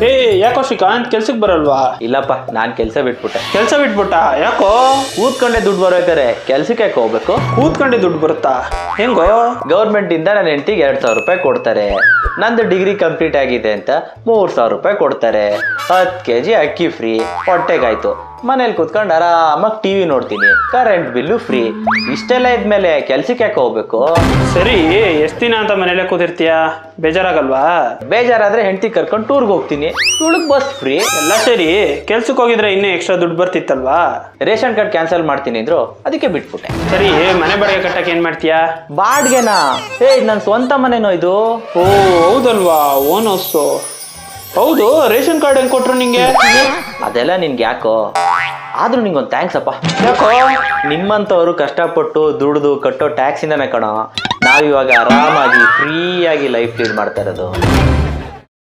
ಏ ಯಾಕೋ ಶ್ರೀಕಾಂತ್ ಕೆಲ್ಸಕ್ಕೆ ಬರಲ್ವಾ? ಇಲ್ಲಪ್ಪ, ನಾನ್ ಕೆಲ್ಸ ಬಿಟ್ಬಿಟ್ಟೆ. ಕೆಲ್ಸ ಬಿಟ್ಬಿಟ್ಟ? ಯಾಕೋ? ಕೂತ್ಕೊಂಡೆ ದುಡ್ಡು ಬರೋಕಾರೆ ಕೆಲ್ಸಕ್ಕೆ ಯಾಕೆ ಹೋಗ್ಬೇಕು? ಕೂತ್ಕೊಂಡೆ ದುಡ್ಡು ಬರುತ್ತಾ? ಹೆಂಗೋ? ಗೌರ್ಮೆಂಟ್ ಇಂದ ನನ್ನ ಹೆಂಡತಿಗೆ 2,000 ರೂಪಾಯಿ ಕೊಡ್ತಾರೆ. ನಂದು ಡಿಗ್ರಿ ಕಂಪ್ಲೀಟ್ ಆಗಿದೆ ಅಂತ 3,000 ರೂಪಾಯಿ ಕೊಡ್ತಾರೆ. 10 kg ಅಕ್ಕಿ ಫ್ರೀ, ಹೊಟ್ಟೆಗಾಯ್ತು. ಮನೇಲಿ ಕುತ್ಕೊಂಡು ಆರಾಮಾಗಿ ಟಿವಿ ನೋಡ್ತೀನಿ, ಕರೆಂಟ್ ಬಿಲ್ಲು ಫ್ರೀ. ಇಷ್ಟೆಲ್ಲ ಇದ್ಮೇಲೆ ಕೆಲ್ಸಕ್ಕೆ ಯಾಕೆ ಹೋಗ್ಬೇಕು? ಸರಿ, ಎಷ್ಟ್ ದಿನ ಅಂತ ಮನೇಲೆ ಕೂತಿರ್ತೀಯ? ಬೇಜಾರಾಗಲ್ವಾ? ಬೇಜಾರಾದ್ರೆ ಹೆಂಡತಿ ಕರ್ಕೊಂಡು ಟೂರ್ಗೆ ಹೋಗ್ತೀನಿ, ಇವಳಿಗೆ ಬಸ್ ಫ್ರೀ. ಎಲ್ಲ ಸರಿ, ಕೆಲ್ಸಕ್ಕೆ ಹೋಗಿದ್ರೆ ಇನ್ನೂ ಎಕ್ಸ್ಟ್ರಾ ದುಡ್ಡು ಬರ್ತಿತ್ತಲ್ವಾ? ರೇಷನ್ ಕಾರ್ಡ್ ಕ್ಯಾನ್ಸಲ್ ಮಾಡ್ತೀನಿ ಅಂದ್ರು, ಅದಕ್ಕೆ ಬಿಟ್ಬಿಟ್ಟೆ. ಸರಿ, ಮನೆ ಬಾಡಿಗೆ ಕಟ್ಟಕ್ಕೆ ಏನ್ ಮಾಡ್ತೀಯಾ? ಬಾಡ್ಗೆನಾ? ನನ್ನ ಸ್ವಂತ ಮನೆನೋ ಇದು. ಓ ಹೌದಲ್ವಾ, ಓನ್ ಹೌಸು. ಹೌದು, ರೇಷನ್ ಕಾರ್ಡ್ ಹೆಂಗ್ ಕೊಟ್ರು ನಿಂಗೆ? ಅದೆಲ್ಲ ನಿನ್ಗೆ ಯಾಕೋ? ಆದ್ರೂ ನಿಂಗೊಂದು ಥ್ಯಾಂಕ್ಸ್ ಅಪ್ಪ. ಯಾಕೋ? ನಿಮ್ಮಂಥವ್ರು ಕಷ್ಟಪಟ್ಟು ದುಡ್ದು ಕಟ್ಟೋ ಟ್ಯಾಕ್ಸಿಂದನೇ ಕಣೋ ನಾವಿವಾಗ ಆರಾಮಾಗಿ ಫ್ರೀಯಾಗಿ ಲೈಫ್ ಲೀಡ್ ಮಾಡ್ತಾ ಇರೋದು.